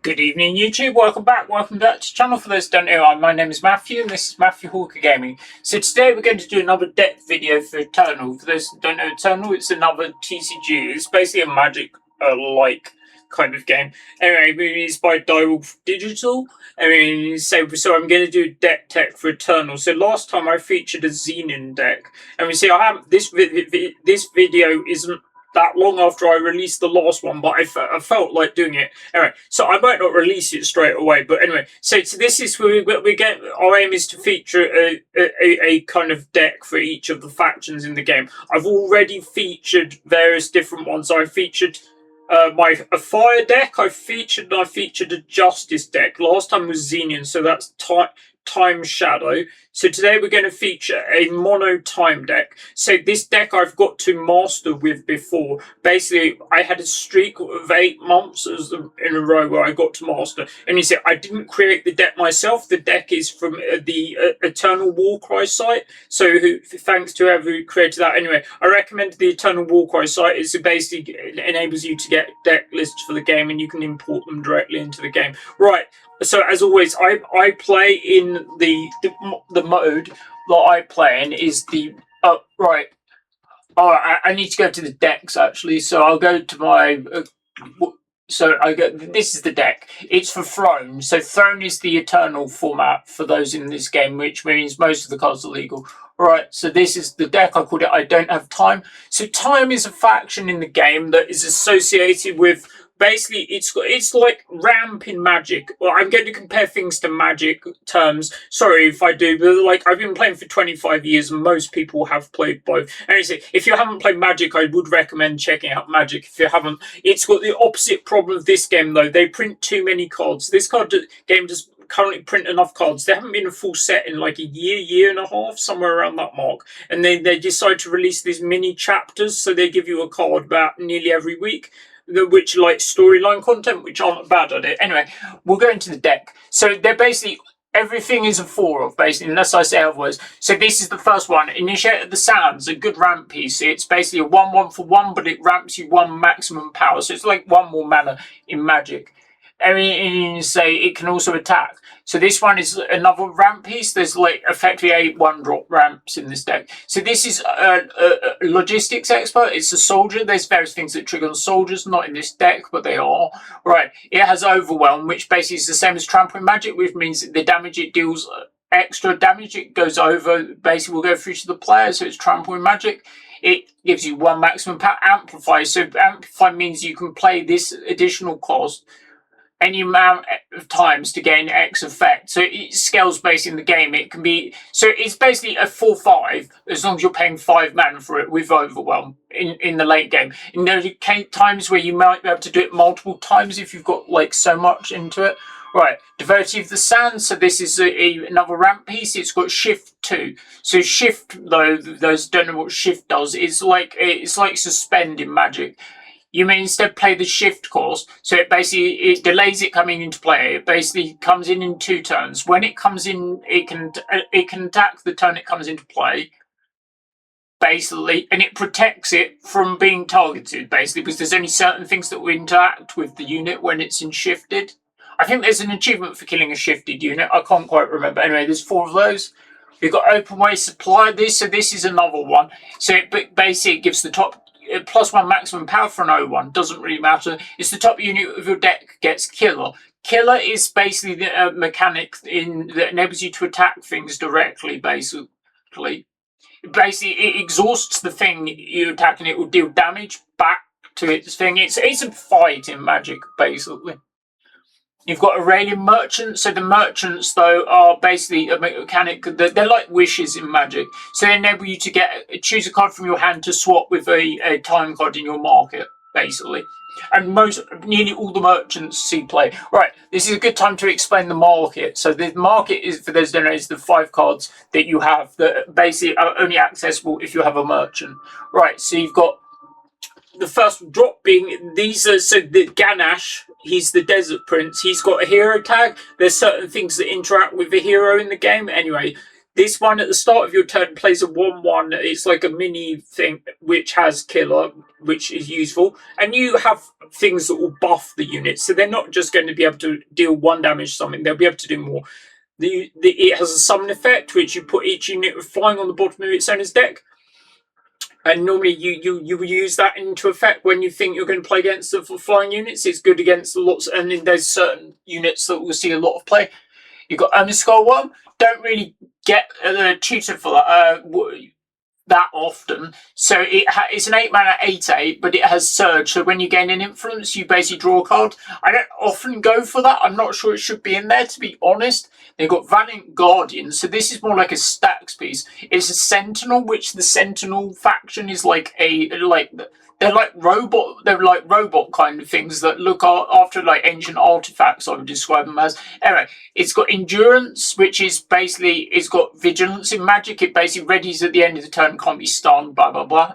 Good evening, YouTube. Welcome back to the channel. For those who don't know, my name is Matthew, and this is Matthew Hawker Gaming. So today we're going to do another deck video for Eternal. For those who don't know Eternal, it's another TCG. It's basically a Magic-like kind of game. Anyway, it's by Direwolf Digital. So I'm going to do deck tech for Eternal. So last time I featured a Xenon deck, and we see I have this video isn't that long after I released the last one, but I felt like doing it. Anyway, so I might not release it straight away, but anyway, so this is where we get, our aim is to feature a kind of deck for each of the factions in the game. I've already featured various different ones. I featured a fire deck, I featured a justice deck. Last time was Xenion, so that's Time Shadow. So today we're going to feature a mono time deck. So this deck I've got to master with before. Basically, I had a streak of 8 months in a row where I got to master. And you see, I didn't create the deck myself. The deck is from the Eternal Warcry site. So thanks to whoever created that. Anyway, I recommend the Eternal Warcry site. It basically enables you to get deck lists for the game, and you can import them directly into the game. Right. So as always, I play in the mode that I play in is the right. Oh, I need to go to the decks actually. So I'll go to my. This is the deck. It's for Throne. So Throne is the Eternal format for those in this game, which means most of the cards are legal. Right, so this is the deck. I called it I Don't Have Time. So Time is a faction in the game that is associated with. Basically, it's like ramp in Magic. Well, I'm going to compare things to Magic terms. Sorry if I do, but like I've been playing for 25 years, and most people have played both. And if you haven't played Magic, I would recommend checking out Magic. If you haven't, it's got the opposite problem of this game though. They print too many cards. This game does currently print enough cards. There haven't been a full set in like a year and a half, somewhere around that mark. And they decide to release these mini chapters, so they give you a card about nearly every week. Which like storyline content, which aren't bad at it. Anyway, we'll go into the deck. So they're basically, everything is a 4 of, basically, unless I say otherwise. So this is the first one. Initiate of the Sands, a good ramp piece. It's basically a 1/1 for 1, but it ramps you 1 maximum power. So it's like 1 more mana in Magic. Say it can also attack. So this one is another ramp piece. There's like effectively 8 1-drop ramps in this deck. So this is a logistics expert. It's a soldier. There's various things that trigger on soldiers, not in this deck, but they are. Right. It has Overwhelm, which basically is the same as Trampling Magic, which means that the damage it deals, extra damage it goes over, basically will go through to the player. So it's Trampling Magic. It gives you 1 maximum power. Amplify. So Amplify means you can play this additional cost any amount of times to gain X effect. So it scales based in the game. It can be, so it's basically a 4/5 as long as you're paying 5 mana for it with Overwhelm in the late game. And there are times where you might be able to do it multiple times if you've got like so much into it. Right, Devotee of the Sand. So this is another ramp piece. It's got Shift 2. So Shift, though, those who don't know what Shift does, it's like Suspend in Magic. You may instead play the shift course, so it delays it coming into play. It basically comes in 2 turns. When it comes in, it can attack the turn it comes into play, basically, and it protects it from being targeted, basically, because there's only certain things that will interact with the unit when it's in shifted. I think there's an achievement for killing a shifted unit. I can't quite remember. Anyway, there's 4 of those. We've got Open Way Supply. So this is another one. So basically, it gives the top +1 maximum power for an 0/1. Doesn't really matter. It's the top unit of your deck gets Killer. Killer is basically the mechanic that enables you to attack things directly, basically. Basically, it exhausts the thing you attack and it will deal damage back to its thing. It's a fight in Magic, basically. You've got Aurelian Merchants. So the merchants, though, are basically a mechanic. They're like wishes in Magic. So they enable you to choose a card from your hand to swap with a time card in your market, basically. And nearly all the merchants see play. Right, this is a good time to explain the market. So the market is, for those who don't know, is the 5 cards that you have that basically are only accessible if you have a merchant. Right, so you've got the first drop being so the Ganache, he's the Desert Prince. He's got a hero tag. There's certain things that interact with the hero in the game. Anyway, This one at the start of your turn plays a 1/1. It's like a mini thing which has killer, which is useful. And you have things that will buff the units. So they're not just going to be able to deal 1 damage to something, they'll be able to do more. It has a summon effect, which you put each unit with flying on the bottom of its owner's deck. And normally you use that into effect when you think you're going to play against the flying units. It's good against lots, and then there's certain units that will see a lot of play. You've got Underscore 1. Don't really get the tutor for that often. So it's an 8 mana 8/8, but it has Surge. So when you gain an influence, you basically draw a card. I don't often go for that. I'm not sure it should be in there, to be honest. They've got Valiant Guardian, so this is more like a stacks piece. It's a Sentinel, which the Sentinel faction is they're like robot kind of things that look after like ancient artifacts, I would describe them as. Anyway, it's got endurance, which is basically, it's got vigilance in magic. It basically readies at the end of the turn, can't be stunned, blah blah blah.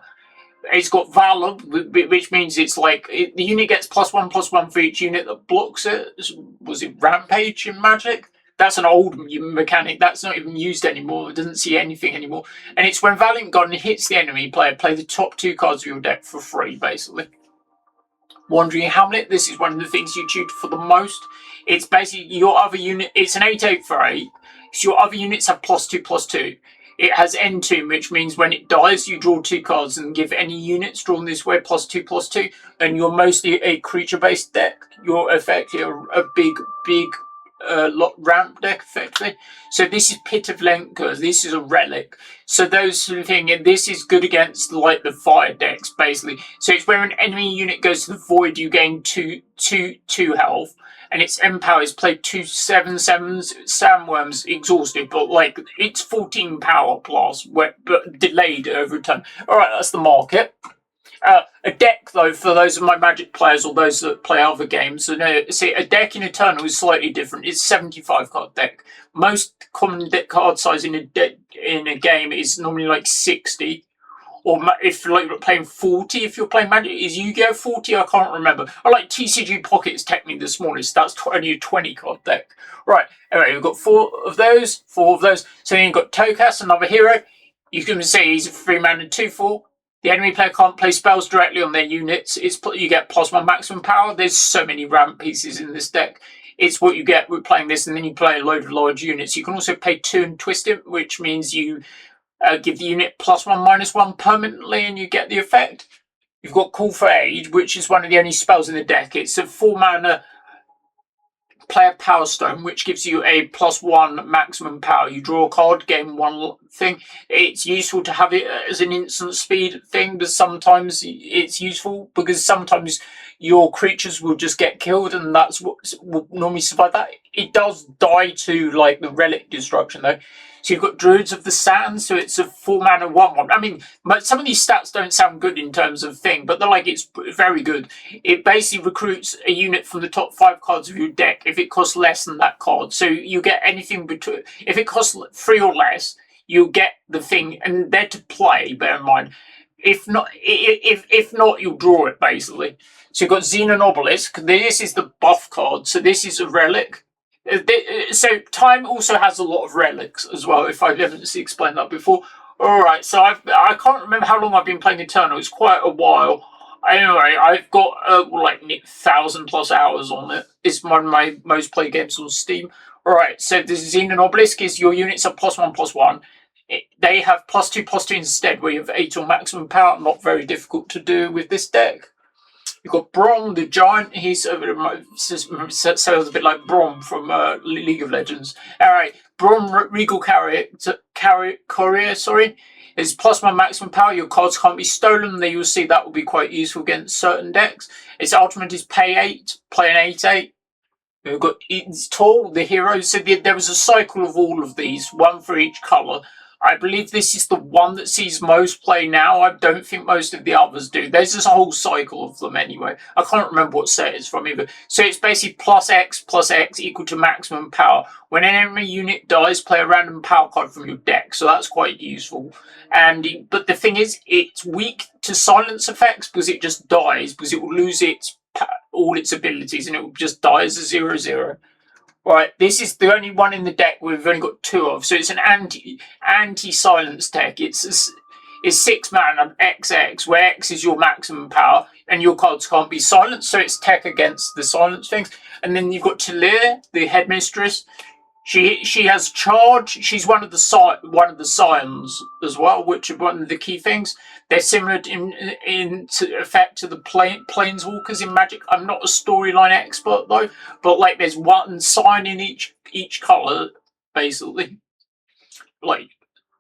It's got valor, which means it's like the unit gets +1/+1 for each unit that blocks it. Was it rampage in magic? That's an old mechanic. That's not even used anymore. It doesn't see anything anymore. And it's when Valiant Guardian hits the enemy player, play the top 2 cards of your deck for free, basically. Wandering Hamlet, this is one of the things you tutor for the most. It's basically your other unit. It's an 8/8 for 8. So your other units have +2/+2. It has end tomb, which means when it dies, you draw 2 cards and give any units drawn this way +2/+2. And you're mostly a creature-based deck. You're effectively a big ramp deck, effectively. So this is Pit of Lenka. This is a relic. So those sort of thing, and this is good against like the fire decks, basically. So it's where an enemy unit goes to the void, you gain two health, and its empower is played 2 7/7s. Sandworm's exhausted, but like it's 14 power plus, but delayed over time. All right, that's the market. A deck, though, for those of my Magic players or those that play other games, see, a deck in Eternal is slightly different. It's a 75-card deck. Most common deck card size in a game is normally like 60. Or if you're like playing 40, if you're playing Magic, is Yu-Gi-Oh 40? I can't remember. I like TCG Pockets technically the smallest. That's only a 20-card deck. Right, anyway, we've got 4 of those. So then you've got Tokas, another hero. You can see he's a 3-mana 2/4. The enemy player can't play spells directly on their units. You get +1 maximum power. There's so many ramp pieces in this deck. It's what you get with playing this, and then you play a load of large units. You can also pay 2 and twist it, which means you give the unit +1/-1 permanently, and you get the effect. You've got Call for Aid, which is one of the only spells in the deck. It's a 4-mana player Power Stone, which gives you a +1 maximum power. You draw a card, gain 1 thing. It's useful to have it as an instant speed thing, but sometimes it's useful because sometimes your creatures will just get killed, and that's what will normally survive that. It does die to like the relic destruction though. So you've got Druids of the Sand, so it's a 4-mana 1/1. I mean, but some of these stats don't sound good in terms of thing, but they're like, it's very good. It basically recruits a unit from the top 5 cards of your deck if it costs less than that card. So you get anything between, if it costs 3 or less, you get the thing, and they're to play, bear in mind. If not, you'll draw it, basically. So you've got Xenon Obelisk. This is the buff card, so this is a relic. So Time also has a lot of relics as well, if I haven't explained that before. Alright, so I can't remember how long I've been playing Eternal. It's quite a while. Anyway, I've got like 1,000+ hours on it. It's one of my most played games on Steam. Alright, so this Xenon Obelisk is your units are +1/+1. They have +2/+2 instead, where you have 8 or maximum power. Not very difficult to do with this deck. You've got Brom the Giant. He's sounds a bit like Brom from League of Legends. Alright, Brom Regal Courier, is +1 maximum power. Your cards can't be stolen. There you'll see that will be quite useful against certain decks. Its ultimate is pay 8, play an 8/8. We've got It's Tall, the hero. So there was a cycle of all of these, one for each colour. I believe this is the one that sees most play now. I don't think most of the others do. There's just a whole cycle of them anyway. I can't remember what set it's from either. So it's basically +X equal to maximum power. When an enemy unit dies, play a random power card from your deck. So that's quite useful. But the thing is, it's weak to silence effects because it just dies, because it will lose all its abilities and it will just die as a 0/0. Right, this is the only one in the deck we've only got 2 of, so it's an anti-silence deck. It's 6 mana XX, where X is your maximum power, and your cards can't be silenced, so it's tech against the silence things. And then you've got Talir, the headmistress. She has charge. She's one of the scions as well, which are one of the key things. They're similar in effect to the planeswalkers in Magic. I'm not a storyline expert though, but like there's one sign in each color, basically. Like,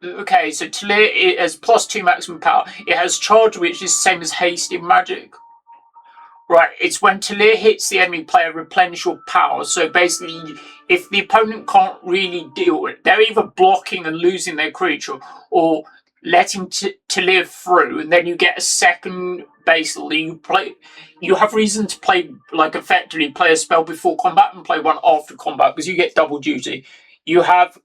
okay, so Talir it has +2 maximum power. It has charge, which is the same as haste in Magic. Right, it's when Talir hits the enemy player, replenish your power. So basically, if the opponent can't really deal with it, they're either blocking and losing their creature or letting Talir through, and then you get a second. Basically, you have reason to play, like effectively play a spell before combat and play one after combat because you get double duty. You have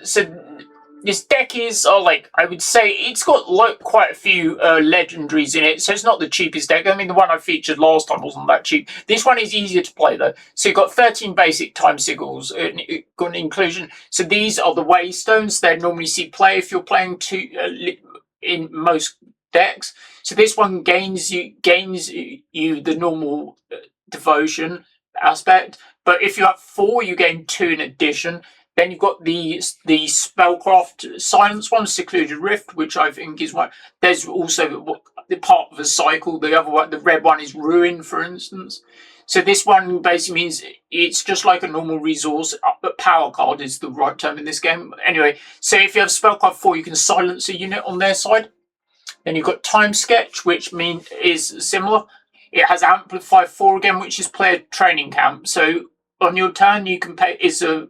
so this deck is, like, I would say it's got like quite a few legendaries in it, so it's not the cheapest deck. I mean, the one I featured last time wasn't that cheap. This one is easier to play though. So you've got 13 basic time signals, got an inclusion. So these are the waystones. They normally see play if you're playing in most decks. So this one gains you the normal devotion aspect, but if you have 4, you gain 2 in addition. Then you've got the spellcraft silence one, Secluded Rift, which I think is one. There's also the part of a cycle. The other one, the red one, is Ruin, for instance. So this one basically means it's just like a normal resource, but power card is the right term in this game. Anyway, so if you have spellcraft 4, you can silence a unit on their side. Then you've got Time Sketch, which is similar. It has Amplify 4 again, which is player training camp. So on your turn, you can pay. It's a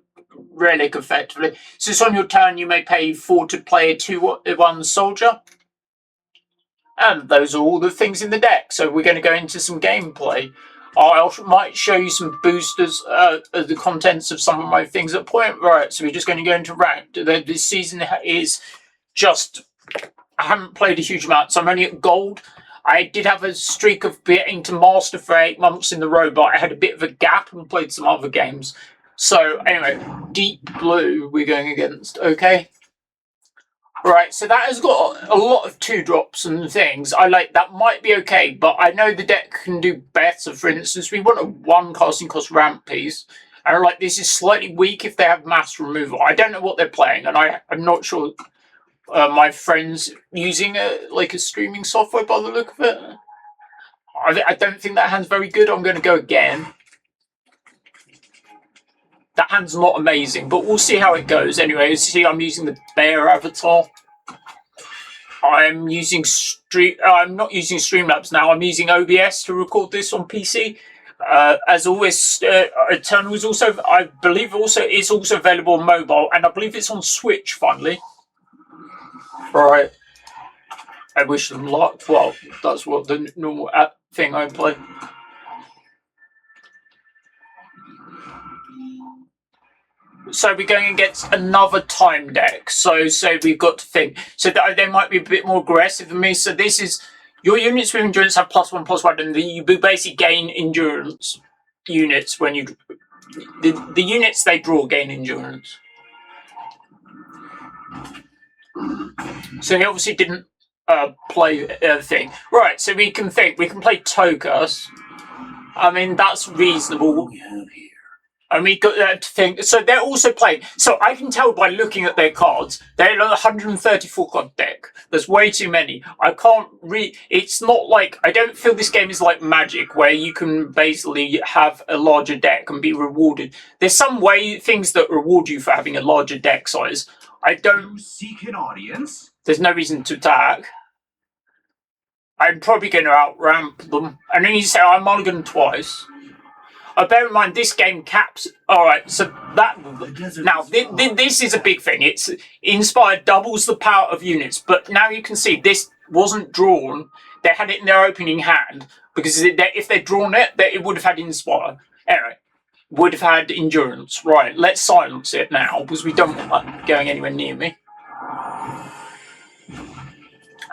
relic effectively. So it's on your turn, you may pay 4 to play a 2/1 soldier. And those are all the things in the deck. So we're going to go into some gameplay. I might show you some boosters, the contents of some of my things at point. Right, so we're just going to go into ranked. This season is just, I haven't played a huge amount, so I'm only at gold. I did have a streak of getting to master for 8 months in the row, but I had a bit of a gap and played some other games. So anyway, deep blue we're going against, okay? Right, so that has got a lot of 2-drops and things. I like that might be okay, but I know the deck can do better. For instance, we want a 1 casting cost ramp piece. And like this is slightly weak if they have mass removal. I don't know what they're playing, and I'm not sure my friend's using like a streaming software by the look of it. I don't think that hand's very good. I'm going to go again. That hand's not amazing, but we'll see how it goes. Anyway, see, I'm using the bear avatar. I'm not using Streamlabs now. I'm using OBS to record this on PC. As always, Eternal is also, I believe, is also available on mobile, and I believe it's on Switch. Finally, right. I wish them luck. Well, that's what the normal thing I play. So we're going against another time deck. So we've got to think. So they might be a bit more aggressive than me. So this is your units with endurance have +1/+1, and you basically gain endurance units when you the units they draw gain endurance. So he obviously didn't play a thing. Right. So we can think. We can play Tokas. I mean that's reasonable. And we got to think. So they're also playing. So I can tell by looking at their cards, they're a 134 card deck. There's way too many. I can't read. It's not like, I don't feel this game is like Magic, where you can basically have a larger deck and be rewarded. There's some things that reward you for having a larger deck size. I don't seek an audience. There's no reason to attack. I'm probably going to outramp them. And then you say I mulligan twice. Bear in mind, this game caps. All right, so that now this is a big thing. It's Inspired doubles the power of units, but now you can see this wasn't drawn. They had it in their opening hand because if they'd drawn it, it would have had Inspire. Anyway, would have had Endurance. Right, let's silence it now because we don't want that going anywhere near me.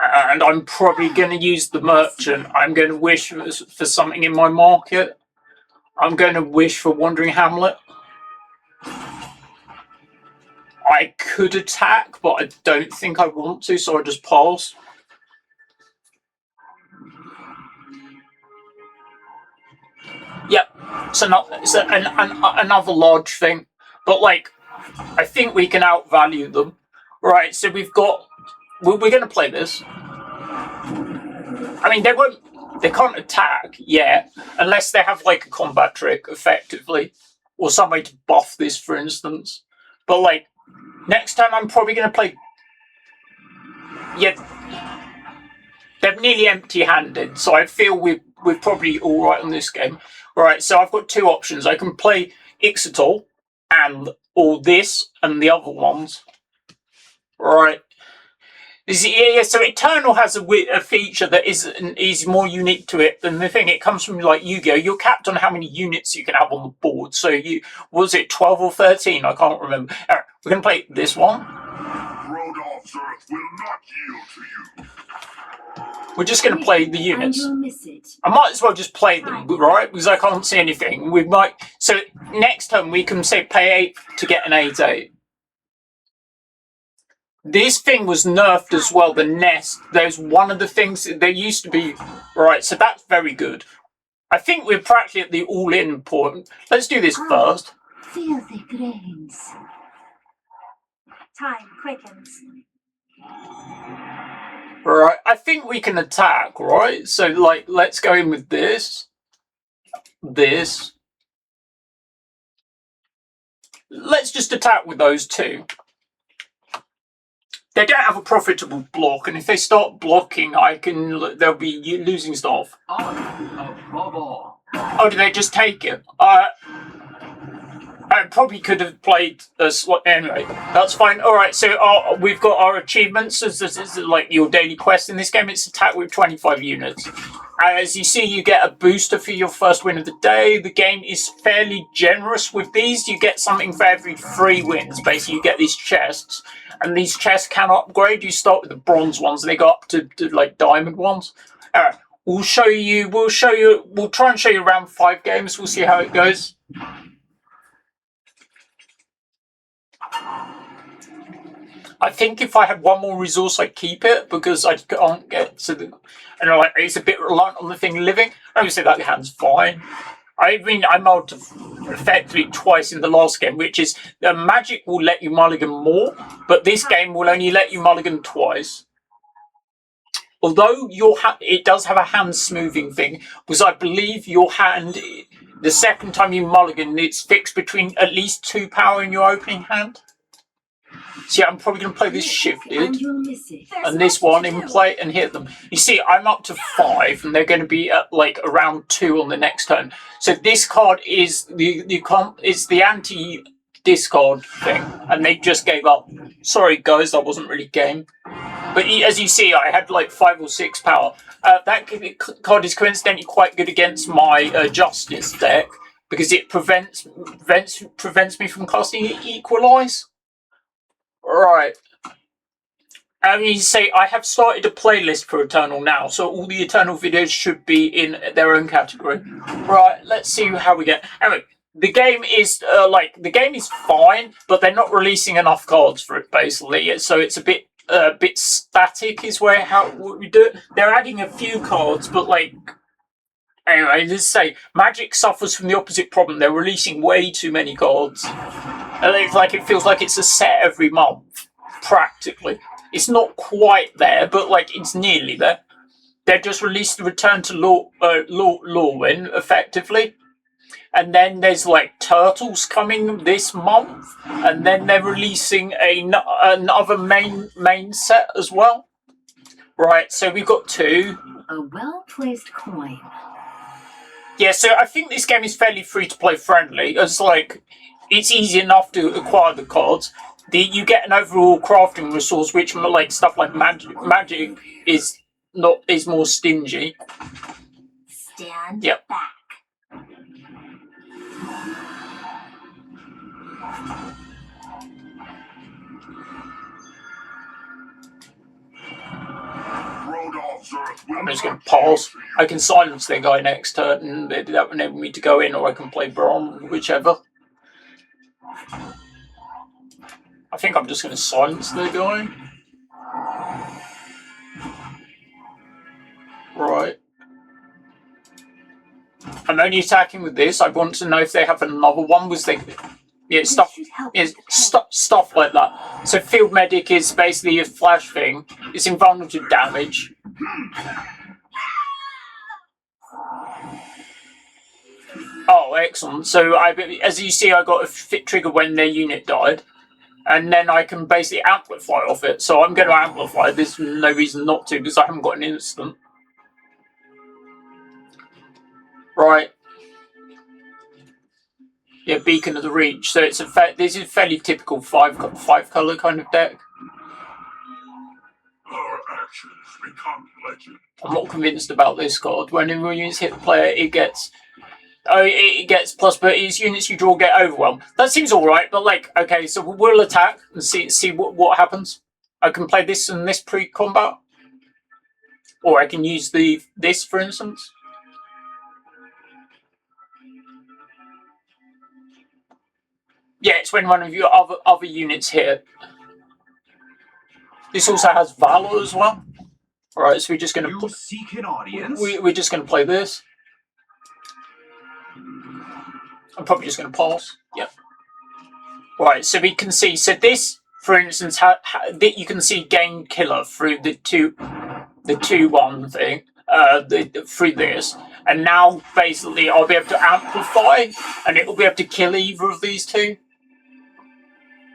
And I'm probably going to use the Merchant. I'm going to wish for something in my market. I'm going to wish for Wandering Hamlet. I could attack, but I don't think I want to, so I just pass. Yep, it's another large thing, but like, I think we can outvalue them. Right, so we're going to play this. I mean, they can't attack yet, unless they have like a combat trick, effectively, or some way to buff this, for instance. But like, next time I'm probably going to play. Yeah, they're nearly empty-handed, so I feel we're probably all right on this game. Right, so I've got two options. I can play Ixatal and all this and the other ones. Right. Yeah, so Eternal has a feature that is more unique to it than the thing. It comes from like Yu-Gi-Oh! You're capped on how many units you can have on the board. So was it 12 or 13? I can't remember. All right, we're gonna play this one. Rodolph's Earth will not yield to you. We're just gonna play the units. I might as well just play them, right? Because I can't see anything. We might. So next time we can say pay 8 to get an 8/8. This thing was nerfed as well, the nest. There's one of the things, there used to be, right, so that's very good. I think we're practically at the all-in point. Let's do this first. Feel the grains. Time quickens. Right, I think we can attack, right? So, like, let's go in with this. This. Let's just attack with those two. They don't have a profitable block, and if they start blocking, they'll be losing stuff. Oh, did they just take it? I probably could have played anyway. That's fine. All right, so we've got our achievements. This is like your daily quest in this game. It's attack with 25 units. As you see, you get a booster for your first win of the day. The game is fairly generous with these. You get something for every 3 wins. Basically, you get these chests. And these chests can upgrade. You start with the bronze ones, and they go up to like diamond ones. All right, we'll try and show you around 5 games. We'll see how it goes. I think if I had one more resource, I'd keep it because I can't get to the. And like, it's a bit reliant on the thing living. Obviously, that hand's fine. I mean, I mulled effectively twice in the last game, which is the magic will let you mulligan more, but this game will only let you mulligan twice. Although it does have a hand smoothing thing, because I believe your hand, the second time you mulligan, it's fixed between at least 2 power in your opening hand. See, I'm probably going to play this shifted, and this one in play and hit them. You see, I'm up to 5, and they're going to be at like around 2 on the next turn. So this card is the anti-discard thing, and they just gave up. Sorry, guys, that wasn't really game. But as you see, I had like 5 or 6 power. That card is coincidentally quite good against my Justice deck because it prevents me from casting Equalize. Right. I mean, I have started a playlist for Eternal now, so all the Eternal videos should be in their own category. Right, let's see how we get. Anyway, the game is fine, but they're not releasing enough cards for it, basically. So it's a bit static, is what we do it. They're adding a few cards, but like. Anyway, let's say Magic suffers from the opposite problem. They're releasing way too many cards. And it feels like it's a set every month, practically. It's not quite there, but like it's nearly there. They just released the Return to Lorwyn, effectively. And then there's like Turtles coming this month, and then they're releasing another main set as well. Right, so we've got 2. A well-placed coin. Yeah, so I think this game is fairly free-to-play friendly. It's easy enough to acquire the cards. You get an overall crafting resource, which like stuff like magic is more stingy. Stand yep. back. I'm just going to pause. I can silence their guy next turn, and that will enable me to go in, or I can play Bron, whichever. I think I'm just going to silence the guy. Right. I'm only attacking with this. I want to know if they have another one. Was they? Yeah, stuff. Yeah, stuff like that. So field medic is basically a flash thing. It's invulnerable to damage. Oh, excellent. So as you see, I got a fit trigger when their unit died. And then I can basically amplify off it. So I'm going to amplify. There's no reason not to because I haven't got an instant. Right. Yeah, Beacon of the Reach. So it's this is a fairly typical five color kind of deck. Our actions become legend. I'm not convinced about this card. When units hit the player, it gets it gets plus, but its units you draw get overwhelmed. That seems alright, but like, okay, so we'll attack and see what happens. I can play this and this pre-combat. Or I can use this, for instance. Yeah, it's when one of your other units hit. This also has Valor as well. Alright, so we're just going to seek an audience. We're just going to play this. I'm probably just going to pass. Yep. Right, so we can see. So this, for instance, you can see gain killer through the 2-1 thing. Through this, and now basically I'll be able to amplify, and it will be able to kill either of these two.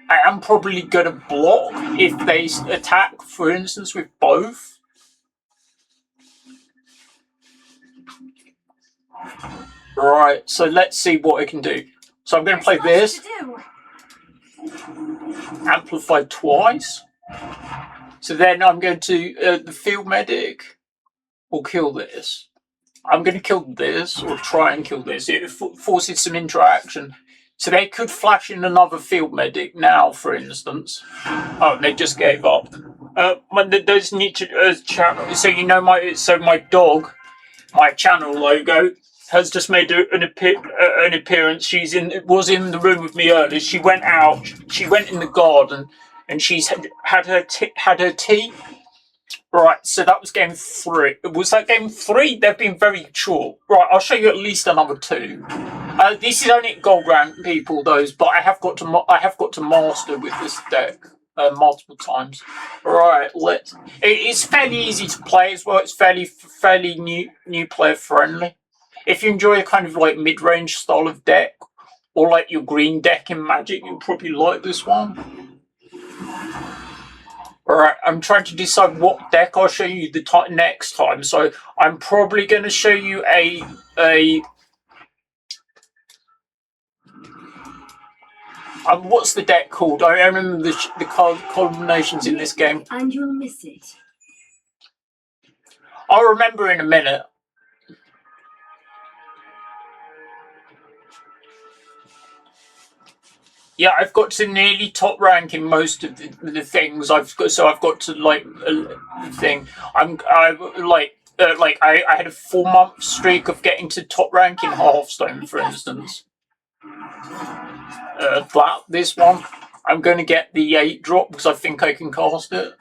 I am probably going to block if they attack, for instance, with both. Right, so let's see what I can do. So I'm going to play this. Amplify twice. So then I'm going to, the field medic will kill this. I'm going to kill this, or try and kill this. It forces some interaction. So they could flash in another field medic now, for instance. Oh, they just gave up. When those need to channel. So you know my dog, my channel logo has just made an appearance. Was in the room with me earlier. She went out. She went in the garden, and she's had her tea. Right, so that was game 3. Was that game 3? They've been very short. Right, I'll show you at least another 2. This is only gold rank people, those, but I have got to master with this deck multiple times. Right, it's fairly easy to play as well. It's fairly new player friendly. If you enjoy a kind of like mid-range style of deck, or like your green deck in Magic, you'll probably like this one. Alright, I'm trying to decide what deck I'll show you next time. So I'm probably going to show you what's the deck called? I remember the combinations in this game. And you'll miss it. I'll remember in a minute. Yeah, I've got to nearly top rank in most of the things. I've got to like the thing. I had a 4-month streak of getting to top rank in Hearthstone, for instance. This one, I'm going to get the 8 drop because I think I can cast it.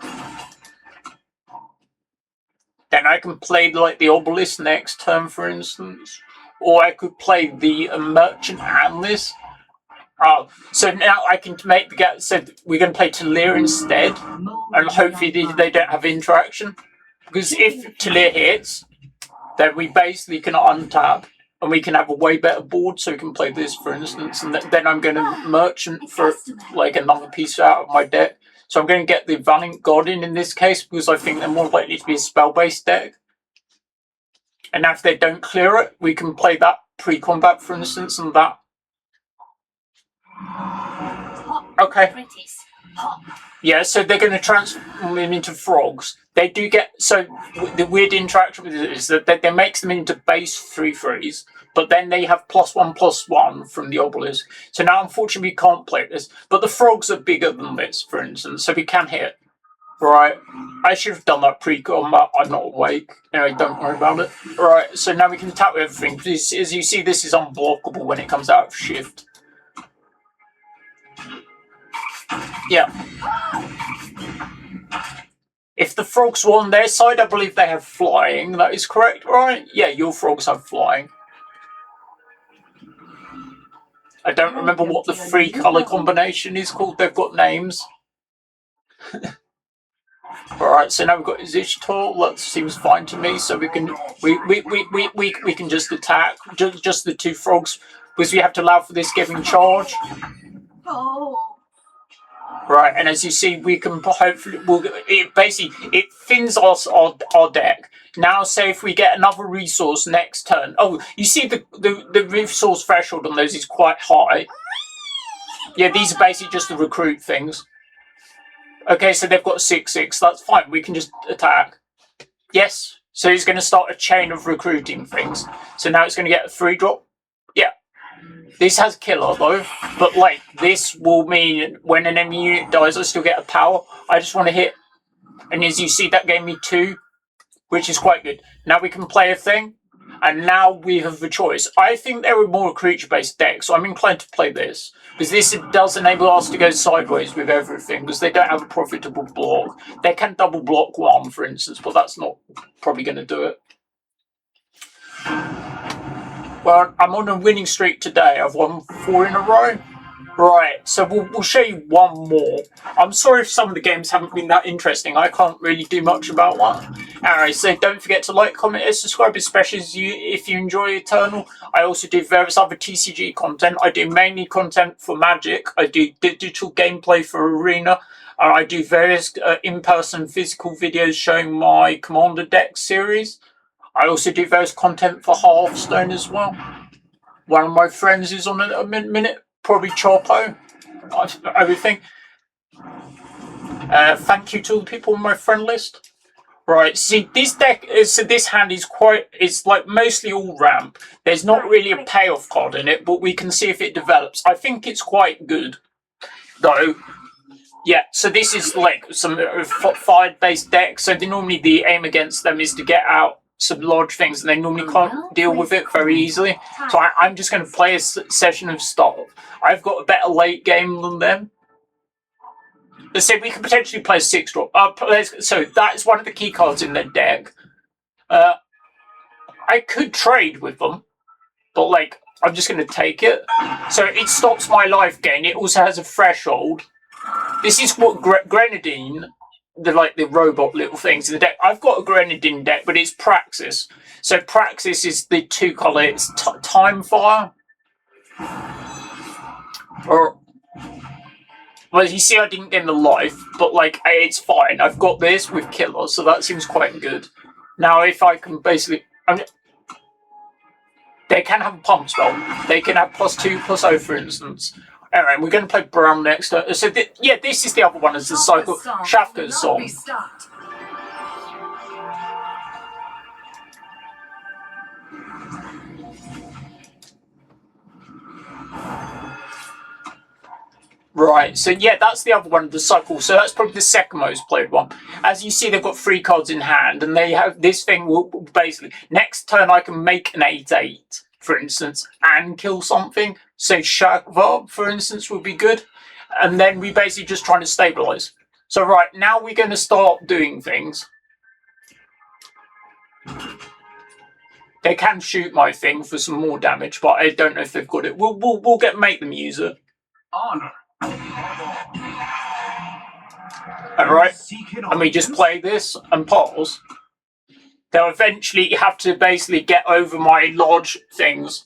Then I can play like the Obelisk next turn, for instance, or I could play the Merchant Analyst. Oh, so now I can make the gap. So we're going to play Talir instead, and hopefully they don't have interaction. Because if Talir hits, then we basically can untap, and we can have a way better board. So we can play this, for instance, and then I'm going to Merchant for like another piece out of my deck. So I'm going to get the Valiant Guardian in this case because I think they're more likely to be a spell-based deck. And now if they don't clear it, we can play that pre-combat, for instance, and that. Okay. Yeah, so they're going to transform them into frogs. They do get... So the weird interaction with it is that they makes them into base 3/3s, but then they have +1/+1 from the Obelisk. So now, unfortunately, we can't play this. But the frogs are bigger than this, for instance, so we can hit. Right. I should have done that pre-combat. I'm not awake. Anyway, don't worry about it. Right, so now we can attack with everything. As you see, this is unblockable when it comes out of shift. Yeah. If the frogs were on their side, I believe they have flying. That is correct, right? Yeah, your frogs have flying. I don't remember what the three colour combination is called. They've got names. Alright, so now we've got Ishtar. That seems fine to me. So we can we can just attack just the two frogs because we have to allow for this giving charge. Oh. Right, and as you see, we can hopefully it thins our deck. Now, say if we get another resource next turn. Oh, you see the resource threshold on those is quite high. Yeah, these are basically just the recruit things. Okay, so they've got 6/6. That's fine. We can just attack. Yes. So he's going to start a chain of recruiting things. So now it's going to get a 3-drop. Yeah. This has killer though, but like this will mean when an enemy unit dies, I still get a power. I just want to hit, and as you see, that gave me 2, which is quite good. Now we can play a thing, and now we have the choice. I think there are more creature-based decks, so I'm inclined to play this because this does enable us to go sideways with everything because they don't have a profitable block. They can double block 1, for instance, but that's not probably going to do it. Well, I'm on a winning streak today. I've won 4 in a row. Right, so we'll show you one more. I'm sorry if some of the games haven't been that interesting. I can't really do much about one. Alright, so don't forget to like, comment, and subscribe, especially if you enjoy Eternal. I also do various other TCG content. I do mainly content for Magic. I do digital gameplay for Arena. I do various in-person physical videos showing my Commander deck series. I also do various content for Hearthstone as well. One of my friends is on a minute, probably Chopo, everything. Thank you to all the people on my friend list. Right, see, this deck is, so this hand is it's like mostly all ramp. There's not really a payoff card in it, but we can see if it develops. I think it's quite good, though. Yeah, so this is like some fire-based deck. So normally the aim against them is to get out some large things, and they normally can't deal with it very easily. So I'm just going to play a session of start. I've got a better late game than them. Let's say we could potentially play a 6-drop. So that's one of the key cards in their deck. I could trade with them, but like I'm just going to take it. So it stops my life gain. It also has a threshold. This is what Grenadine, the robot little things in the deck. I've got a Grenadine deck, but it's Praxis. So Praxis is the 2 color. It's Time Fire. Well, you see, I didn't get the life, but like it's fine. I've got this with Killer, so that seems quite good. Now, if I can basically, they can have a pump spell. They can have +2/+0, for instance. Anyway, we're going to play Brown next. So, this is the other one as the cycle. Shafka's song. Right, so yeah, that's the other one of the cycle. So that's probably the second most played one. As you see, they've got 3 cards in hand, and they have this thing will basically next turn I can make an 8/8, for instance, and kill something. So Shakvar, for instance, would be good. And then we basically just trying to stabilize. So right, now we're going to start doing things. They can shoot my thing for some more damage, but I don't know if they've got it. We'll make them use it. Honor. Alright, and we just play this and pause. They'll eventually have to basically get over my large things.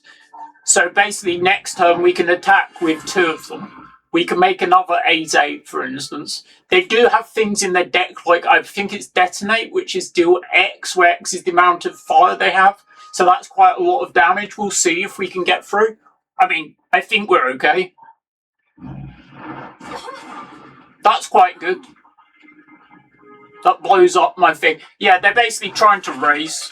So basically next turn we can attack with 2 of them. We can make another 8/8, for instance. They do have things in their deck, like I think it's Detonate, which is deal X, where X is the amount of fire they have. So that's quite a lot of damage. We'll see if we can get through. I mean, I think we're okay. That's quite good. That blows up my thing. Yeah, they're basically trying to race.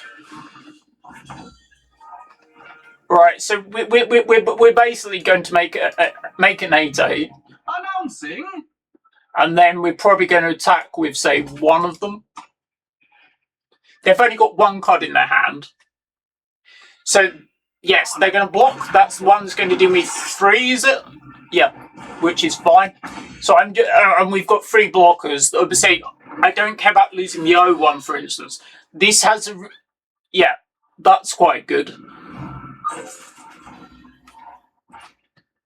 Right, so we're basically going to make an 8/8. Announcing. And then we're probably going to attack with, say, 1 of them. They've only got 1 card in their hand. So, yes, they're going to block. That's one's going to do me 3, is it? Yeah, which is fine. So and we've got 3 blockers. Say, I don't care about losing the O1, for instance. This has a, yeah, that's quite good.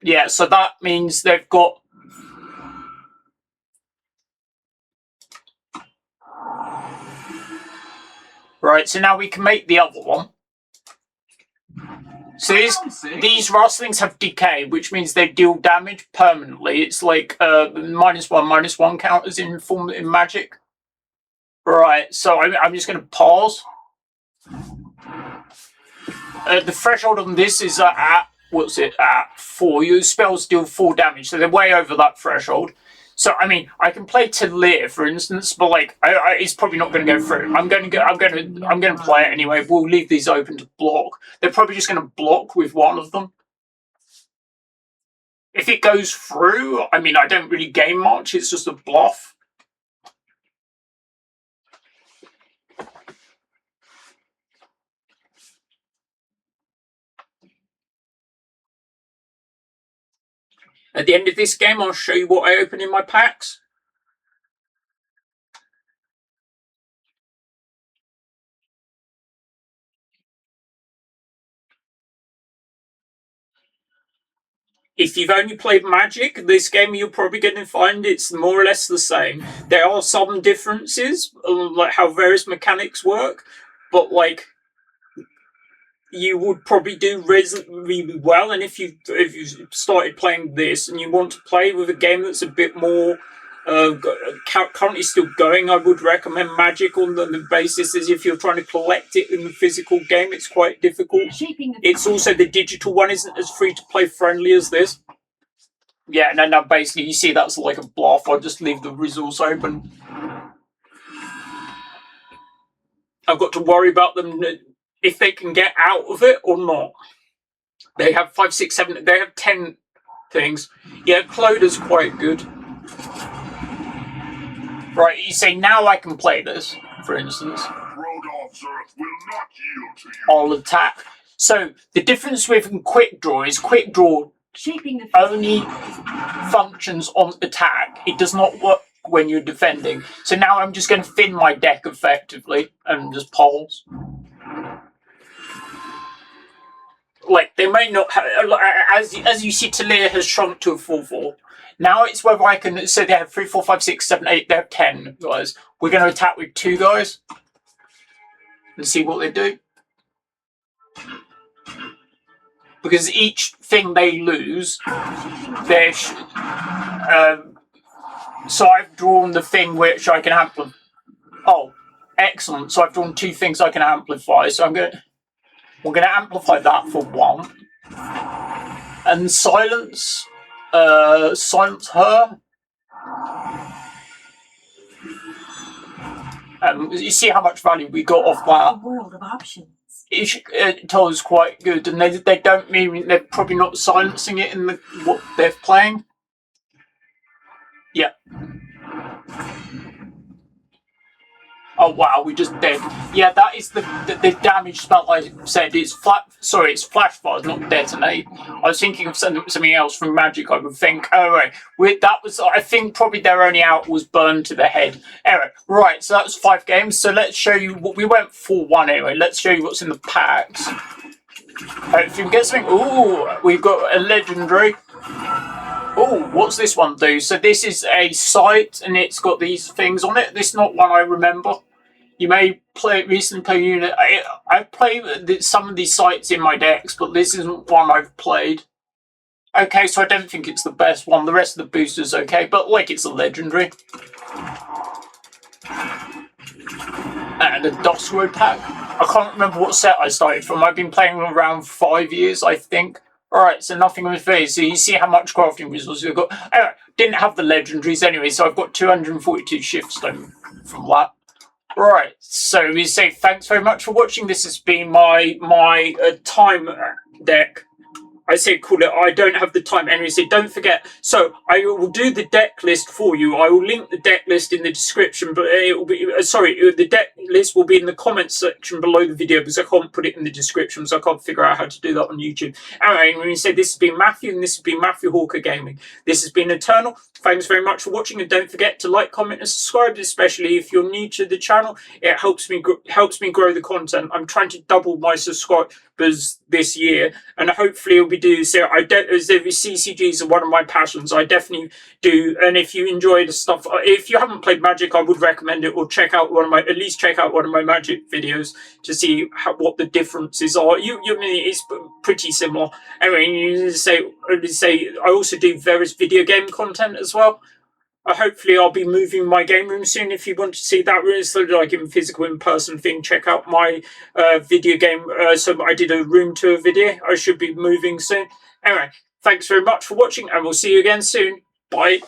Yeah, so that means they've got. Right, so now we can make the other one. So these rustlings have decay, which means they deal damage permanently. It's like -1/-1 counters in Magic. Right, so I'm just going to pause. The threshold on this is at, what's it, at 4. Your spells deal 4 damage, so they're way over that threshold. So I mean, I can play Talir, for instance, but like, it's probably not going to go through. I'm going to play it anyway. We'll leave these open to block. They're probably just going to block with one of them. If it goes through, I mean, I don't really gain much. It's just a bluff. At the end of this game, I'll show you what I open in my packs. If you've only played Magic, this game you're probably going to find it's more or less the same. There are some differences, like how various mechanics work, but like you would probably do reasonably well. And if you started playing this and you want to play with a game that's a bit more currently still going, I would recommend Magic on the basis as if you're trying to collect it in the physical game, it's quite difficult. It's also the digital one isn't as free to play friendly as this. Yeah, no, basically you see that's like a bluff. I'll just leave the resource open. I've got to worry about them if they can get out of it or not. They have 5, 6, 7, they have 10 things. Yeah, Cloda's quite good. Right, you say now I can play this, for instance. Rodolph's Earth will not yield to you. I'll attack. So the difference with Quick Draw is Quick Draw only functions on attack. It does not work when you're defending. So now I'm just going to thin my deck effectively and just pulse. Like they may not have, as you see, Talir has shrunk to a 4/4. Now it's whether I can. So they have 3, 4, 5, 6, 7, 8. They have 10 guys. We're going to attack with 2 guys and see what they do. Because each thing they lose, they so I've drawn the thing which I can amplify. Oh, excellent! So I've drawn 2 things I can amplify. So we're going to amplify that for 1, and silence her. You see how much value we got off that. A world of options. It told us quite good, and they don't mean they're probably not silencing it in what they're playing. Yeah. Oh wow, we just dead. Yeah, that is the damage spell I said. It's it's flash fire, not detonate. I was thinking of something else from Magic. I would think. Oh right, that was. I think probably their only out was burn to the head. Anyway, right. So that was 5 games. So let's show you what we went 4-1 anyway. Let's show you what's in the packs. If you can get something. Ooh, we've got a legendary. Oh, what's this one do? So this is a site, and it's got these things on it. This is not one I remember. You may recently play unit. I play some of these sites in my decks, but this isn't one I've played. Okay, so I don't think it's the best one. The rest of the boosters okay, but like it's a legendary. And a Duskwood pack. I can't remember what set I started from. I've been playing around 5 years, I think. Alright, so nothing with phase. So you see how much crafting resources we've got. Anyway, didn't have the legendaries anyway, so I've got 242 shiftstone from that. Right, so we say thanks very much for watching. This has been my time deck. I said call it. I don't have the time. Anyway, so don't forget. So I will do the deck list for you. I will link the deck list in the description, but it will be the deck list will be in the comments section below the video because I can't put it in the description, so I can't figure out how to do that on YouTube. Anyway, when you say this has been Matthew, and this has been Matthew Hawker Gaming. This has been Eternal. Thanks very much for watching, and don't forget to like, comment, and subscribe. Especially if you're new to the channel, it helps me grow the content. I'm trying to double my subscribers this year, and hopefully it'll be do so. CCGs are one of my passions. I definitely do, and if you enjoy the stuff, if you haven't played Magic, I would recommend it, or at least check out one of my Magic videos to see what the differences are. It's pretty similar. Anyway, I also do various video game content as well. Hopefully I'll be moving my game room soon. If you want to see that, it's like in physical, in-person thing, check out my video game. So I did a room tour video. I should be moving soon. Anyway, thanks very much for watching, and we'll see you again soon. Bye.